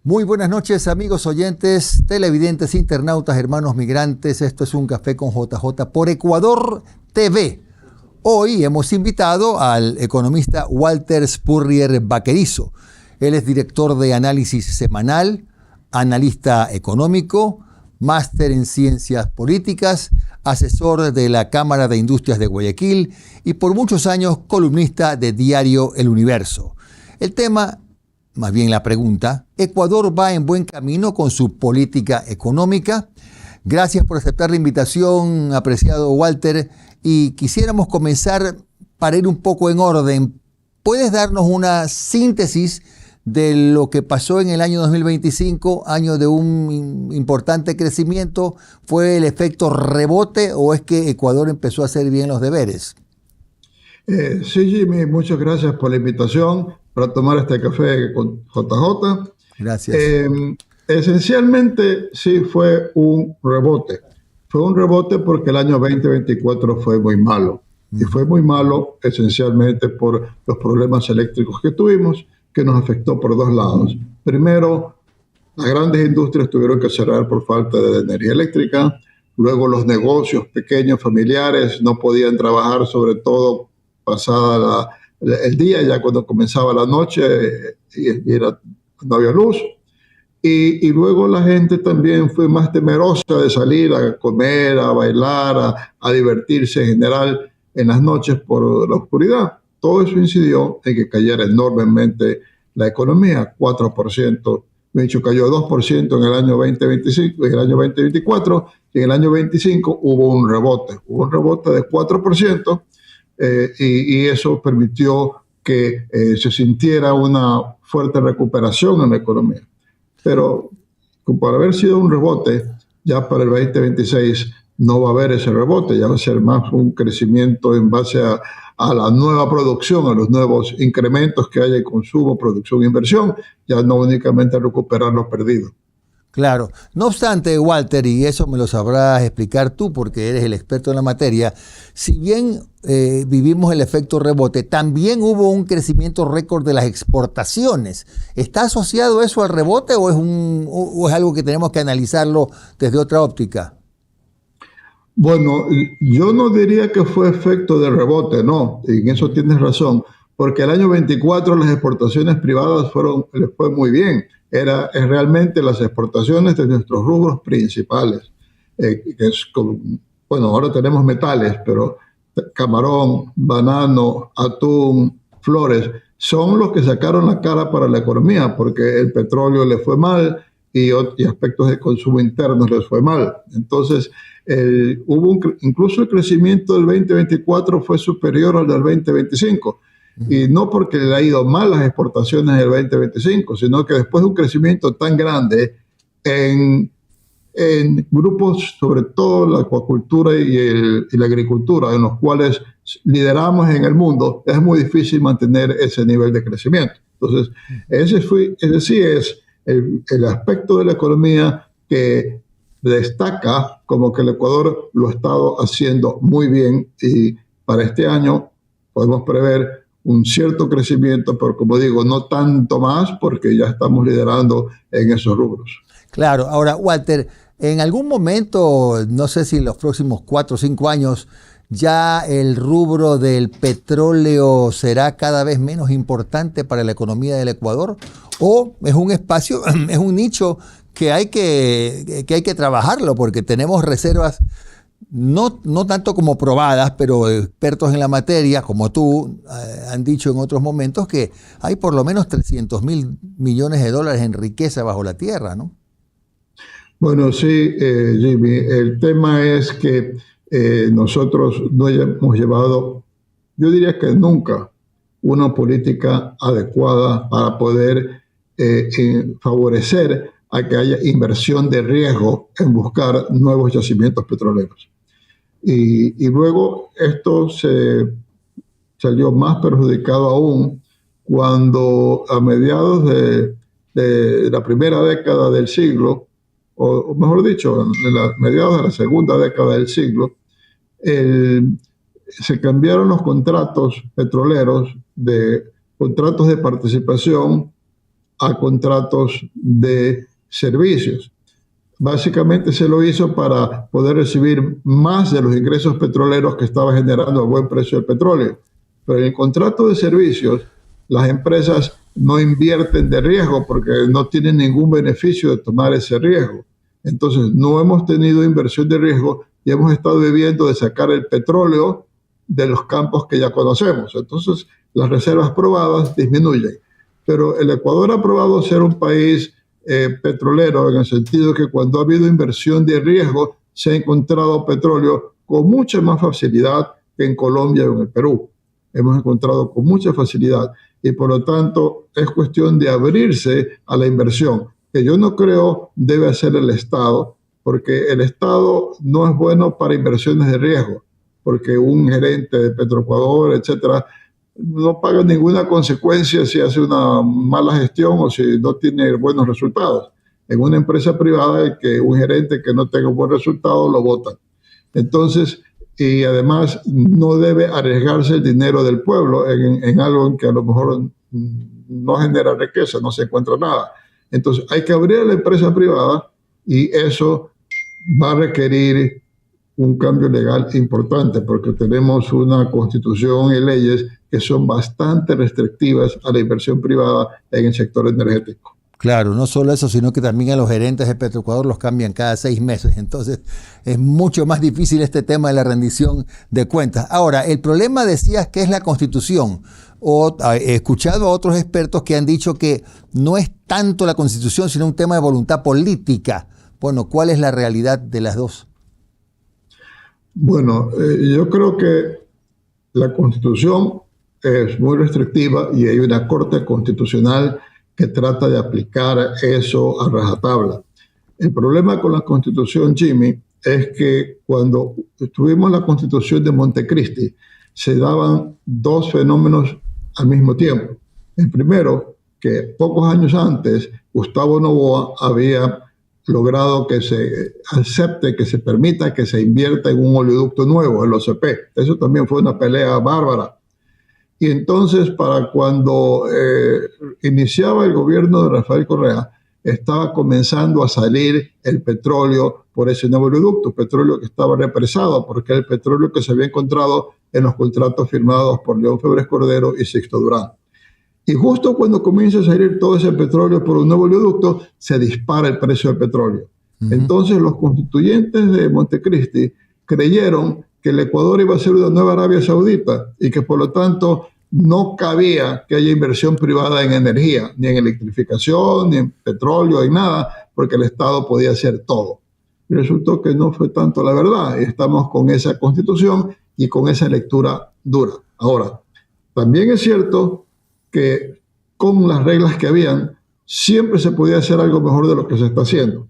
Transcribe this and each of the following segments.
Muy buenas noches, amigos oyentes, televidentes, internautas, hermanos migrantes. Esto es Un Café con JJ por Ecuador TV. Hoy hemos invitado al economista Walter Spurrier Vaquerizo. Él es director de análisis semanal, analista económico, máster en ciencias políticas, asesor de la Cámara de Industrias de Guayaquil y por muchos años columnista de diario El Universo. El tema, más bien la pregunta: ¿Ecuador va en buen camino con su política económica? Gracias por aceptar la invitación, apreciado Walter, y quisiéramos comenzar para ir un poco en orden. ¿Puedes darnos una síntesis de lo que pasó en el año 2025, año de un importante crecimiento? ¿Fue el efecto rebote o es que Ecuador empezó a hacer bien los deberes? Sí, Jimmy, muchas gracias por la invitación para tomar este café con JJ. Gracias. Esencialmente sí fue un rebote. Fue un rebote porque el año 2024 fue muy malo. Y fue muy malo esencialmente por los problemas eléctricos que tuvimos, que nos afectó por dos lados. Primero, las grandes industrias tuvieron que cerrar por falta de energía eléctrica. Luego los negocios pequeños, familiares, no podían trabajar, sobre todo pasada el día, ya cuando comenzaba la noche no había luz. Y luego la gente también fue más temerosa de salir a comer, a bailar, a divertirse en general en las noches por la oscuridad. Todo eso incidió en que cayera enormemente la economía, 4%. De hecho, cayó 2% en el año 2025, en el año 2024, y en el año 2025 hubo un rebote de 4%, y eso permitió que se sintiera una fuerte recuperación en la economía. Pero por haber sido un rebote, ya para el 2026 no va a haber ese rebote, ya va a ser más un crecimiento en base a la nueva producción, a los nuevos incrementos que haya en consumo, producción e inversión, ya no únicamente recuperar lo perdido. Claro. No obstante, Walter, y eso me lo sabrás explicar tú porque eres el experto en la materia, si bien vivimos el efecto rebote, también hubo un crecimiento récord de las exportaciones. ¿Está asociado eso al rebote o es algo que tenemos que analizarlo desde otra óptica? Bueno, yo no diría que fue efecto de rebote, no, y en eso tienes razón, porque el año 24 las exportaciones privadas les fue muy bien. Es realmente las exportaciones de nuestros rubros principales. Bueno, ahora tenemos metales, pero camarón, banano, atún, flores, son los que sacaron la cara para la economía, porque el petróleo le fue mal y aspectos de consumo interno les fue mal. Entonces, incluso el crecimiento del 2024 fue superior al del 2025. Y no porque le ha ido mal las exportaciones del 2025, sino que después de un crecimiento tan grande en grupos, sobre todo la acuacultura y la agricultura, en los cuales lideramos en el mundo, es muy difícil mantener ese nivel de crecimiento. Entonces, ese sí es el aspecto de la economía que destaca como que el Ecuador lo ha estado haciendo muy bien, y para este año podemos prever un cierto crecimiento, pero como digo, no tanto más porque ya estamos liderando en esos rubros. Claro. Ahora, Walter, en algún momento, no sé si en los próximos 4 o 5 años, ya el rubro del petróleo será cada vez menos importante para la economía del Ecuador, o es un espacio, es un nicho que hay que trabajarlo porque tenemos reservas no tanto como probadas, pero expertos en la materia, como tú, han dicho en otros momentos que hay por lo menos 300.000 millones de dólares en riqueza bajo la tierra, ¿no? Bueno, sí, Jimmy, el tema es que nosotros no hemos llevado, yo diría que nunca, una política adecuada para poder favorecer a que haya inversión de riesgo en buscar nuevos yacimientos petroleros. Y luego esto se salió más perjudicado aún cuando a mediados de la primera década del siglo, o mejor dicho, mediados de la segunda década del siglo, se cambiaron los contratos petroleros de contratos de participación a contratos de servicios. Básicamente se lo hizo para poder recibir más de los ingresos petroleros que estaba generando el buen precio del petróleo. Pero en el contrato de servicios, las empresas no invierten de riesgo porque no tienen ningún beneficio de tomar ese riesgo. Entonces, no hemos tenido inversión de riesgo y hemos estado viviendo de sacar el petróleo de los campos que ya conocemos. Entonces, las reservas probadas disminuyen. Pero el Ecuador ha probado ser un país petrolero en el sentido de que cuando ha habido inversión de riesgo se ha encontrado petróleo con mucha más facilidad que en Colombia o en el Perú. Hemos encontrado con mucha facilidad y por lo tanto es cuestión de abrirse a la inversión, que yo no creo debe hacer el Estado, porque el Estado no es bueno para inversiones de riesgo, porque un gerente de Petroecuador, etcétera, no paga ninguna consecuencia si hace una mala gestión o si no tiene buenos resultados. En una empresa privada, un gerente que no tenga un buen resultado lo botan. Entonces, y además no debe arriesgarse el dinero del pueblo en algo en que a lo mejor no genera riqueza, no se encuentra nada. Entonces, hay que abrir a la empresa privada y eso va a requerir un cambio legal importante porque tenemos una constitución y leyes que son bastante restrictivas a la inversión privada en el sector energético. Claro, no solo eso, sino que también a los gerentes de Petroecuador los cambian cada 6 meses. Entonces, es mucho más difícil este tema de la rendición de cuentas. Ahora, el problema decías que es la Constitución. He escuchado a otros expertos que han dicho que no es tanto la Constitución, sino un tema de voluntad política. Bueno, ¿cuál es la realidad de las dos? Bueno, yo creo que la Constitución es muy restrictiva y hay una Corte Constitucional que trata de aplicar eso a rajatabla. El problema con la Constitución, Jimmy, es que cuando tuvimos la Constitución de Montecristi, se daban dos fenómenos al mismo tiempo. El primero, que pocos años antes, Gustavo Noboa había logrado que se acepte, que se permita que se invierta en un oleoducto nuevo, el OCP. Eso también fue una pelea bárbara. Y entonces, para cuando iniciaba el gobierno de Rafael Correa, estaba comenzando a salir el petróleo por ese nuevo oleoducto, petróleo que estaba represado, porque era el petróleo que se había encontrado en los contratos firmados por León Febres Cordero y Sixto Durán. Y justo cuando comienza a salir todo ese petróleo por un nuevo oleoducto, se dispara el precio del petróleo. Entonces, los constituyentes de Montecristi creyeron que el Ecuador iba a ser una nueva Arabia Saudita y que por lo tanto no cabía que haya inversión privada en energía, ni en electrificación, ni en petróleo, ni nada, porque el Estado podía hacer todo. Y resultó que no fue tanto la verdad. Y estamos con esa constitución y con esa lectura dura. Ahora, también es cierto que con las reglas que habían, siempre se podía hacer algo mejor de lo que se está haciendo.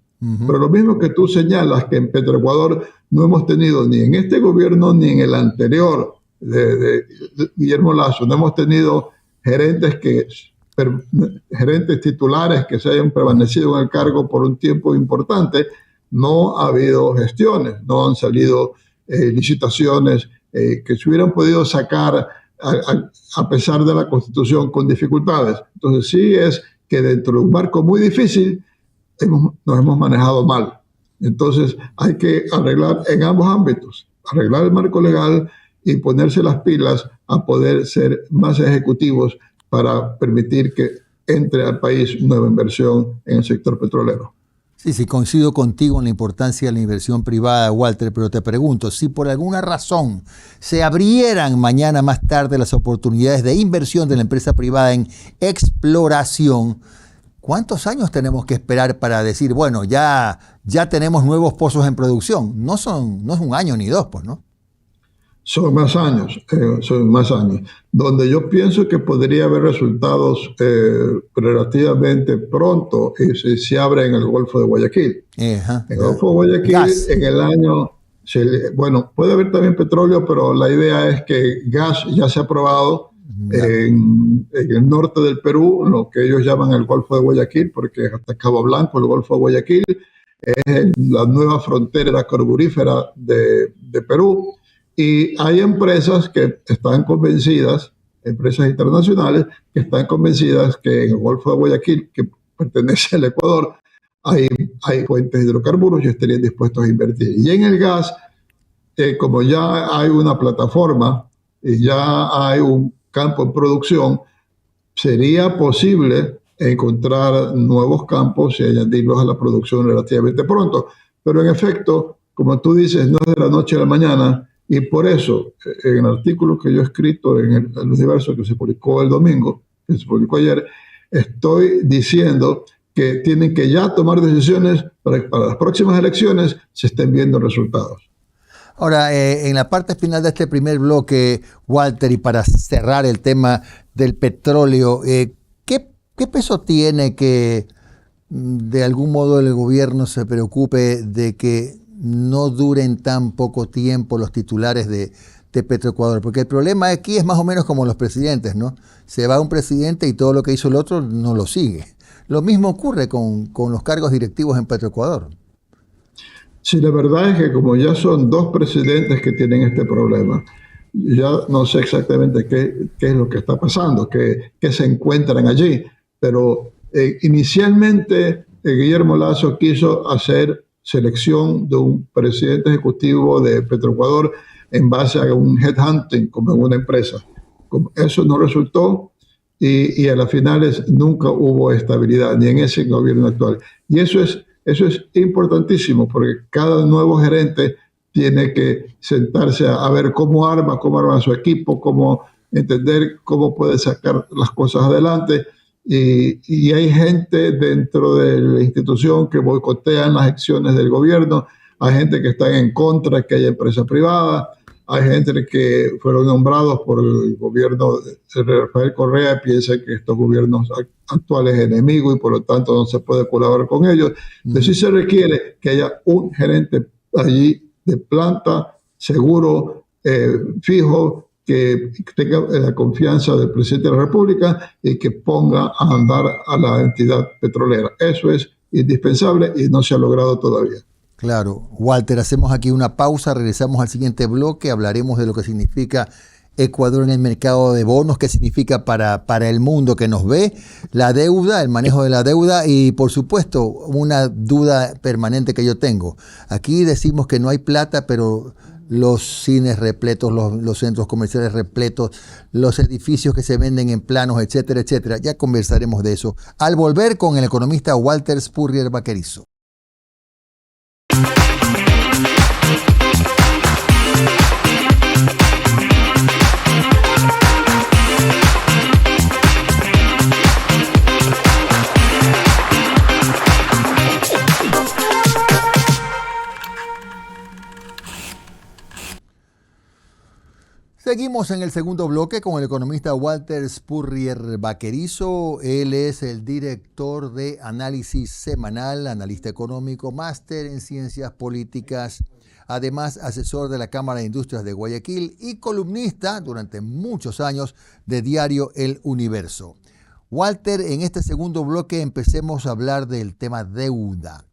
Pero lo mismo que tú señalas, que en Petroecuador no hemos tenido ni en este gobierno ni en el anterior de Guillermo Lasso, no hemos tenido gerentes titulares que se hayan permanecido en el cargo por un tiempo importante, no ha habido gestiones, no han salido licitaciones que se hubieran podido sacar a pesar de la Constitución con dificultades. Entonces sí es que dentro de un marco muy difícil nos hemos manejado mal. Entonces hay que arreglar en ambos ámbitos, arreglar el marco legal y ponerse las pilas a poder ser más ejecutivos para permitir que entre al país nueva inversión en el sector petrolero. Sí, coincido contigo en la importancia de la inversión privada, Walter, pero te pregunto, si por alguna razón se abrieran mañana más tarde las oportunidades de inversión de la empresa privada en exploración, ¿cuántos años tenemos que esperar para decir, bueno, ya tenemos nuevos pozos en producción? No es un año ni dos, pues, ¿no? Son más años. Donde yo pienso que podría haber resultados relativamente pronto si se abre en el Golfo de Guayaquil. En el Golfo de Guayaquil, gas. En el año... Bueno, puede haber también petróleo, pero la idea es que gas ya se ha aprobado Ya. en el norte del Perú, lo que ellos llaman el Golfo de Guayaquil, porque hasta Cabo Blanco, el Golfo de Guayaquil, es la nueva frontera carburífera de Perú. Y hay empresas que están convencidas, empresas internacionales, que están convencidas que en el Golfo de Guayaquil, que pertenece al Ecuador, hay, hay fuentes de hidrocarburos y estarían dispuestos a invertir. Y en el gas, como ya hay una plataforma y ya hay un campo en producción, sería posible encontrar nuevos campos y añadirlos a la producción relativamente pronto. Pero en efecto, como tú dices, no es de la noche a la mañana, y por eso, en el artículo que yo he escrito en el Universo, que se publicó el domingo, que se publicó ayer, estoy diciendo que tienen que ya tomar decisiones para que para las próximas elecciones se estén viendo resultados. Ahora, en la parte final de este primer bloque, Walter, y para cerrar el tema del petróleo, ¿qué peso tiene que de algún modo el gobierno se preocupe de que no duren tan poco tiempo los titulares de Petroecuador? Porque el problema aquí es más o menos como los presidentes, ¿no? Se va un presidente y todo lo que hizo el otro no lo sigue. Lo mismo ocurre con los cargos directivos en Petroecuador. Sí, la verdad es que como ya son dos presidentes que tienen este problema, ya no sé exactamente qué es lo que está pasando, qué se encuentran allí, pero inicialmente Guillermo Lasso quiso hacer selección de un presidente ejecutivo de Petroecuador en base a un headhunting, como en una empresa. Como eso no resultó y a las finales nunca hubo estabilidad, ni en ese gobierno actual. Y eso es importantísimo, porque cada nuevo gerente tiene que sentarse a ver cómo arma su equipo, cómo entender cómo puede sacar las cosas adelante. Y hay gente dentro de la institución que boicotean las acciones del gobierno, hay gente que está en contra que haya empresa privada, hay gente que fueron nombrados por el gobierno de Rafael Correa y piensa que estos gobiernos actuales es enemigo y por lo tanto no se puede colaborar con ellos. Entonces sí se requiere que haya un gerente allí de planta, seguro, fijo, que tenga la confianza del presidente de la República y que ponga a andar a la entidad petrolera. Eso es indispensable y no se ha logrado todavía. Claro, Walter, hacemos aquí una pausa, regresamos al siguiente bloque, hablaremos de lo que significa Ecuador en el mercado de bonos, qué significa para el mundo que nos ve, la deuda, el manejo de la deuda y por supuesto una duda permanente que yo tengo. Aquí decimos que no hay plata, pero los cines repletos, los centros comerciales repletos, los edificios que se venden en planos, etcétera, etcétera. Ya conversaremos de eso. Al volver con el economista Walter Spurrier Baquerizo. Seguimos en el segundo bloque con el economista Walter Spurrier Baquerizo. Él es el director de Análisis Semanal, analista económico, máster en ciencias políticas, además asesor de la Cámara de Industrias de Guayaquil y columnista durante muchos años de diario El Universo. Walter, en este segundo bloque empecemos a hablar del tema deuda.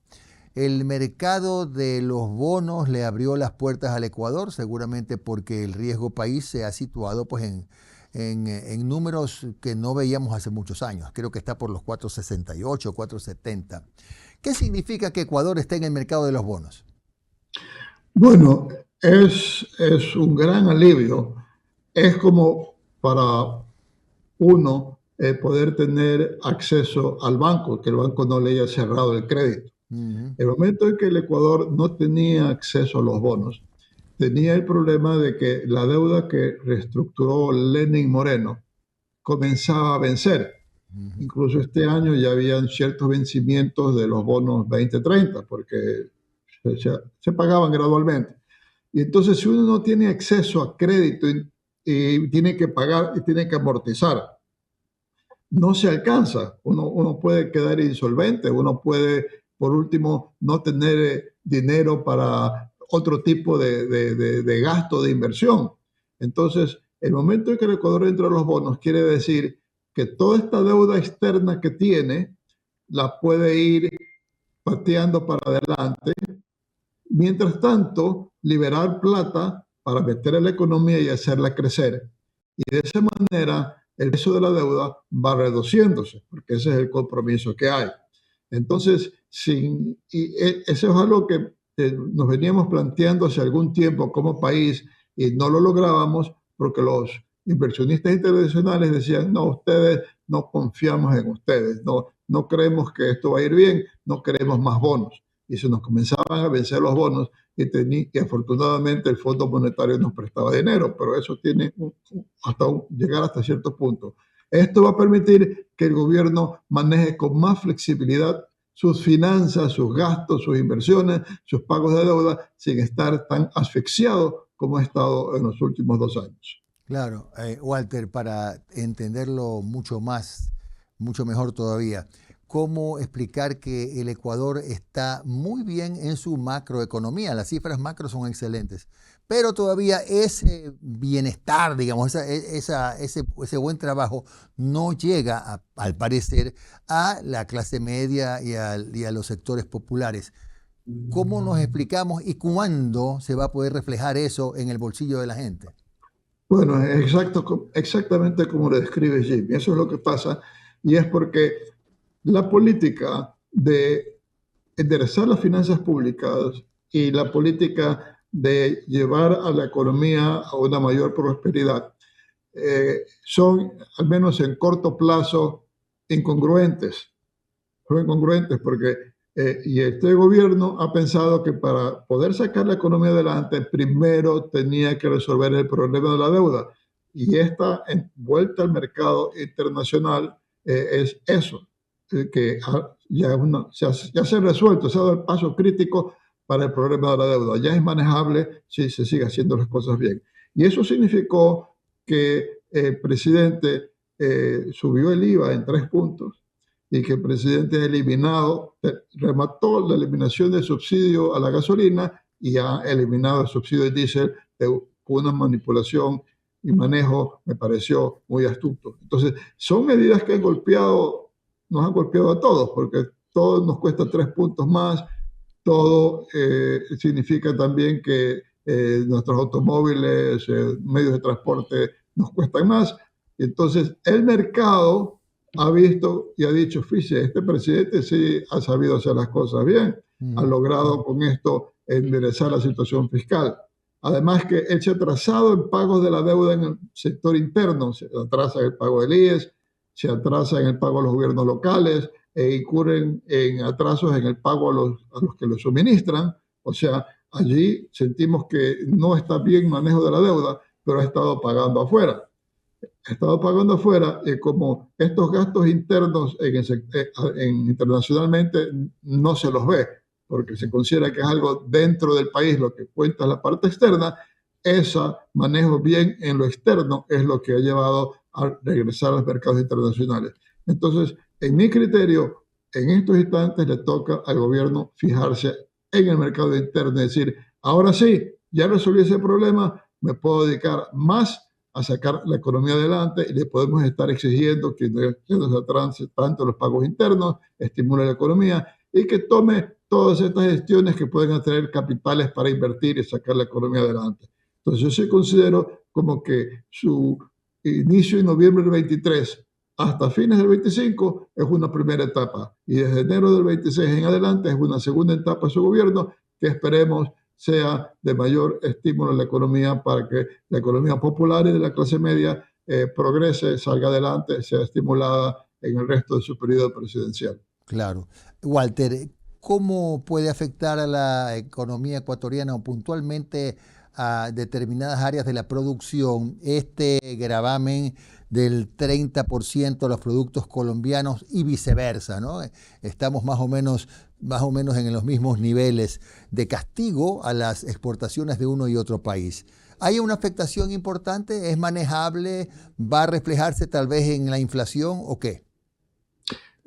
El mercado de los bonos le abrió las puertas al Ecuador, seguramente porque el riesgo país se ha situado pues, en números que no veíamos hace muchos años. Creo que está por los 4,68, 4,70. ¿Qué significa que Ecuador esté en el mercado de los bonos? Bueno, es un gran alivio. Es como para uno poder tener acceso al banco, que el banco no le haya cerrado el crédito. El momento en que el Ecuador no tenía acceso a los bonos, tenía el problema de que la deuda que reestructuró Lenin Moreno comenzaba a vencer. Incluso este año ya habían ciertos vencimientos de los bonos 2030, porque se pagaban gradualmente. Y entonces, si uno no tiene acceso a crédito y tiene que pagar y tiene que amortizar, no se alcanza. Uno puede quedar insolvente, uno puede, por último, no tener dinero para otro tipo de gasto de inversión. Entonces, El momento en que el Ecuador entra a los bonos quiere decir que toda esta deuda externa que tiene la puede ir pateando para adelante. Mientras tanto, liberar plata para meter en la economía y hacerla crecer. Y de esa manera, el peso de la deuda va reduciéndose, porque ese es el compromiso que hay. Entonces, eso es algo que nos veníamos planteando hace algún tiempo como país y no lo lográbamos porque los inversionistas internacionales decían, no, ustedes no confiamos en ustedes, no creemos que esto va a ir bien, no queremos más bonos. Y se nos comenzaban a vencer los bonos y afortunadamente el Fondo Monetario nos prestaba dinero, pero eso tiene llegar hasta cierto punto. Esto va a permitir que el gobierno maneje con más flexibilidad sus finanzas, sus gastos, sus inversiones, sus pagos de deuda, sin estar tan asfixiado como ha estado en los últimos 2 años. Claro, Walter, para entenderlo mucho mejor todavía, ¿cómo explicar que el Ecuador está muy bien en su macroeconomía? Las cifras macro son excelentes, pero todavía ese bienestar, digamos, ese buen trabajo no llega, al parecer, a la clase media y a los sectores populares. ¿Cómo nos explicamos y cuándo se va a poder reflejar eso en el bolsillo de la gente? Bueno, exactamente como lo describe Jimmy. Eso es lo que pasa y es porque la política de enderezar las finanzas públicas y la política de llevar a la economía a una mayor prosperidad son, al menos en corto plazo, incongruentes. Son incongruentes porque y este gobierno ha pensado que para poder sacar la economía adelante, primero tenía que resolver el problema de la deuda. Y esta vuelta al mercado internacional es eso, que ya se ha resuelto, se ha dado el paso crítico para el problema de la deuda. Ya es manejable si se sigue haciendo las cosas bien. Y eso significó que el presidente subió el IVA en 3 puntos y que el presidente ha eliminado, remató la eliminación del subsidio a la gasolina y ha eliminado el subsidio del diésel con una manipulación y manejo, me pareció muy astuto. Entonces, son medidas que nos han golpeado a todos, porque todo nos cuesta 3 puntos más, todo significa también que nuestros automóviles, medios de transporte nos cuestan más. Entonces, el mercado ha visto y ha dicho, fíjese, este presidente sí ha sabido hacer las cosas bien, ha logrado con esto enderezar la situación fiscal. Además que él se ha atrasado en pagos de la deuda en el sector interno, se atrasa en el pago del IES, se atrasa en el pago a los gobiernos locales, incurren en atrasos en el pago a los que lo suministran. O sea, allí sentimos que no está bien manejo de la deuda, pero ha estado pagando afuera. Ha estado pagando afuera como estos gastos internos internacionalmente no se los ve, porque se considera que es algo dentro del país, lo que cuenta es la parte externa. Ese manejo bien en lo externo es lo que ha llevado a regresar a los mercados internacionales. Entonces, en mi criterio, en estos instantes le toca al gobierno fijarse en el mercado interno y decir, ahora sí, ya resolví ese problema, me puedo dedicar más a sacar la economía adelante y le podemos estar exigiendo que no se atrase tanto los pagos internos, estimule la economía y que tome todas estas gestiones que pueden atraer capitales para invertir y sacar la economía adelante. Entonces yo sí considero como que su inicio en noviembre del 23 hasta fines del 25 es una primera etapa y desde enero del 26 en adelante es una segunda etapa de su gobierno que esperemos sea de mayor estímulo a la economía para que la economía popular y de la clase media progrese, salga adelante, sea estimulada en el resto de su periodo presidencial. Claro. Walter, ¿cómo puede afectar a la economía ecuatoriana o puntualmente a determinadas áreas de la producción este gravamen del 30% de los productos colombianos y viceversa, ¿no? Estamos más o menos en los mismos niveles de castigo a las exportaciones de uno y otro país. ¿Hay una afectación importante? ¿Es manejable? ¿Va a reflejarse tal vez en la inflación o qué?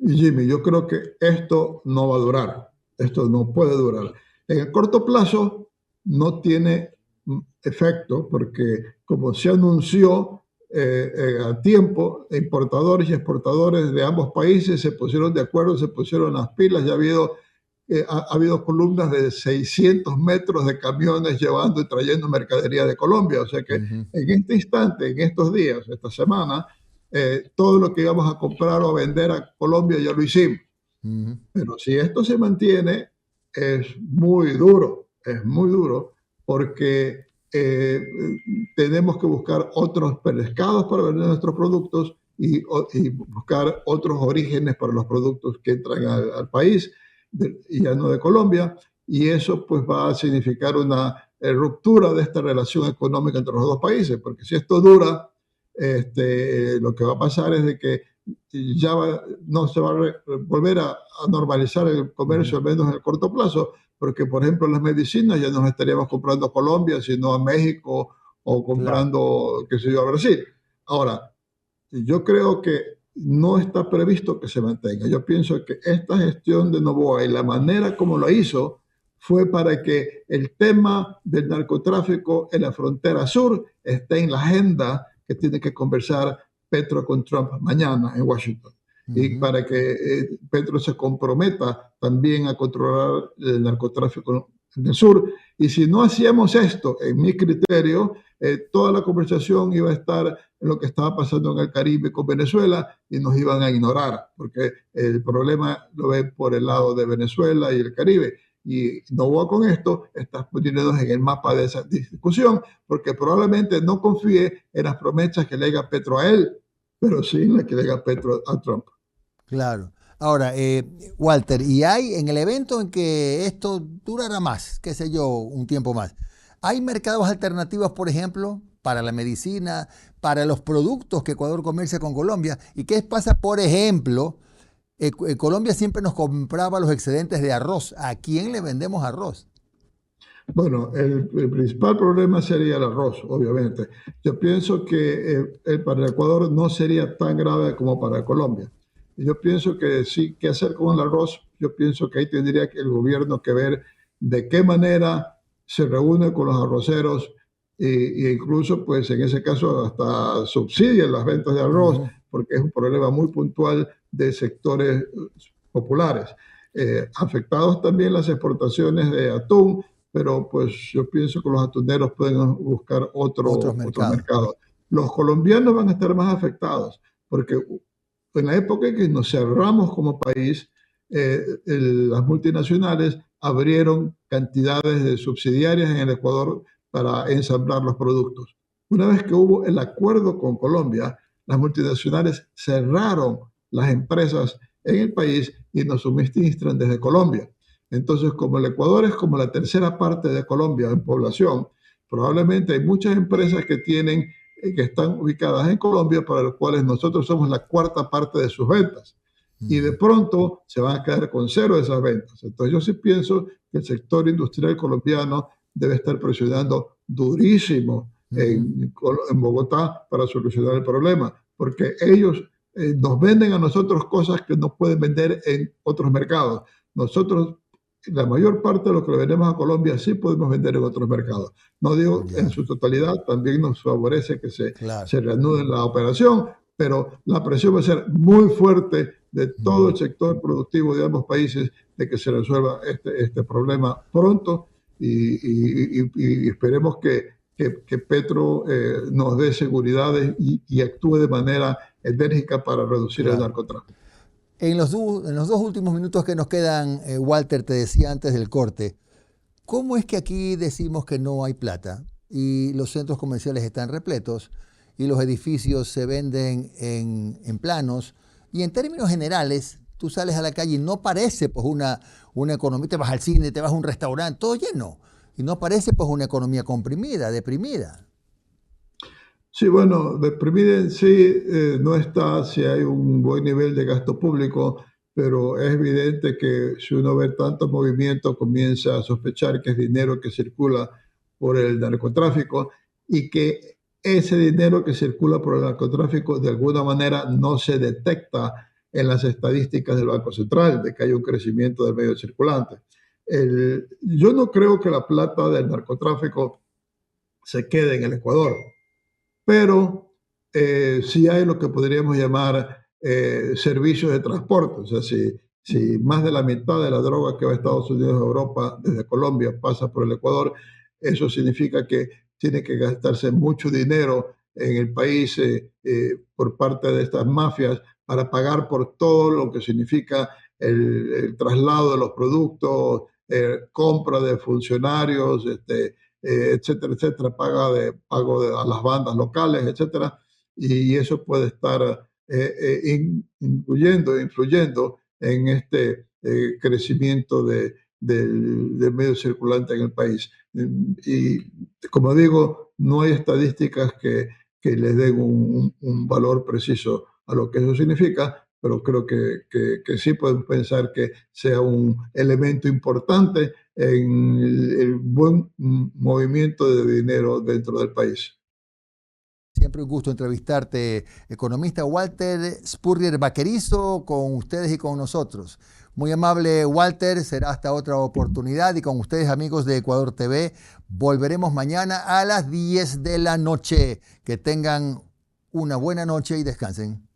Jimmy, yo creo que esto no va a durar, esto no puede durar. En el corto plazo no tiene efecto, porque como se anunció a tiempo, importadores y exportadores de ambos países se pusieron de acuerdo, se pusieron las pilas, ya ha habido columnas de 600 metros de camiones llevando y trayendo mercadería de Colombia. O sea que Ujú, en este instante, en estos días, esta semana, todo lo que íbamos a comprar o vender a Colombia ya lo hicimos. ujú. Pero si esto se mantiene, es muy duro, porque tenemos que buscar otros mercados para vender nuestros productos y buscar otros orígenes para los productos que entran al país, y ya no de Colombia, y eso pues va a significar una ruptura de esta relación económica entre los dos países, porque si esto dura, lo que va a pasar es de que ya no se va a volver a normalizar el Ujú. comercio, al menos en el corto plazo, porque, por ejemplo, las medicinas ya no las estaríamos comprando a Colombia, sino a México o Claro. comprando, qué sé yo, a Brasil. Ahora, yo creo que no está previsto que se mantenga. Yo pienso que esta gestión de Noboa y la manera como lo hizo fue para que el tema del narcotráfico en la frontera sur esté en la agenda que tiene que conversar Petro con Trump mañana en Washington. Y Ujú. para que Petro se comprometa también a controlar el narcotráfico en el sur. Y si no hacíamos esto, en mi criterio, toda la conversación iba a estar en lo que estaba pasando en el Caribe con Venezuela y nos iban a ignorar, porque el problema lo ven por el lado de Venezuela y el Caribe. Y Noboa con esto está poniéndonos en el mapa de esa discusión, porque probablemente no confíe en las promesas que le haga Petro a él, pero sí en las que le haga Petro a Trump. Claro. Ahora, Walter, ¿y hay en el evento en que esto durará más, qué sé yo, un tiempo más? ¿Hay mercados alternativos, por ejemplo, para la medicina, para los productos que Ecuador comercia con Colombia? ¿Y qué pasa, por ejemplo? Colombia siempre nos compraba los excedentes de arroz. ¿A quién le vendemos arroz? Bueno, el principal problema sería el arroz, obviamente. Yo pienso que para Ecuador no sería tan grave como para Colombia. Yo pienso que sí, ¿qué hacer con el arroz? Yo pienso que ahí tendría que el gobierno que ver de qué manera se reúne con los arroceros e incluso, pues en ese caso, hasta subsidia las ventas de arroz, Ujú. porque es un problema muy puntual de sectores populares. Afectados también las exportaciones de atún, pero pues yo pienso que los atuneros pueden buscar Otros otro mercados. mercado. Los colombianos van a estar más afectados, porque en la época en que nos cerramos como país, las multinacionales abrieron cantidades de subsidiarias en el Ecuador para ensamblar los productos. Una vez que hubo el acuerdo con Colombia, las multinacionales cerraron las empresas en el país y nos suministran desde Colombia. Entonces, como el Ecuador es como la tercera parte de Colombia en población, probablemente hay muchas empresas que están ubicadas en Colombia para las cuales nosotros somos la cuarta parte de sus ventas. Y de Ujú. pronto se van a quedar con cero de esas ventas. Entonces yo sí pienso que el sector industrial colombiano debe estar presionando durísimo Ujú. en Bogotá para solucionar el problema, porque ellos nos venden a nosotros cosas que no pueden vender en otros mercados. Nosotros, la mayor parte de lo que le vendemos a Colombia sí podemos vender en otros mercados. No digo en Ya, su totalidad, también nos favorece que claro. se reanude la operación, pero la presión va a ser muy fuerte de todo Ujú. el sector productivo de ambos países de que se resuelva este problema pronto y esperemos que Petro nos dé seguridad y actúe de manera enérgica para reducir el Claro. narcotráfico. En los dos últimos minutos que nos quedan, Walter, te decía antes del corte, ¿cómo es que aquí decimos que no hay plata y los centros comerciales están repletos y los edificios se venden en planos? Y en términos generales, tú sales a la calle y no parece pues una economía, te vas al cine, te vas a un restaurante, todo lleno. Y no parece pues una economía comprimida, deprimida. Sí, bueno, deprimida en sí no está si hay un buen nivel de gasto público, pero es evidente que si uno ve tanto movimiento comienza a sospechar que es dinero que circula por el narcotráfico y que ese dinero que circula por el narcotráfico de alguna manera no se detecta en las estadísticas del Banco Central, de que hay un crecimiento del medio circulante. Yo no creo que la plata del narcotráfico se quede en el Ecuador. Pero sí hay lo que podríamos llamar servicios de transporte. O sea, si más de la mitad de la droga que va a Estados Unidos y Europa desde Colombia pasa por el Ecuador, eso significa que tiene que gastarse mucho dinero en el país por parte de estas mafias para pagar por todo lo que significa el traslado de los productos, compra de funcionarios, etcétera, etcétera, a las bandas locales, etcétera, y eso puede estar influyendo en este crecimiento del medio circulante en el país. Y como digo, no hay estadísticas que les den un valor preciso a lo que eso significa, pero creo que sí podemos pensar que sea un elemento importante en el buen movimiento de dinero dentro del país. Siempre un gusto entrevistarte, economista Walter Spurrier Vaquerizo, con ustedes y con nosotros. Muy amable, Walter, será hasta otra oportunidad, y con ustedes, amigos de Ecuador TV, volveremos mañana a las 10 de la noche. Que tengan una buena noche y descansen.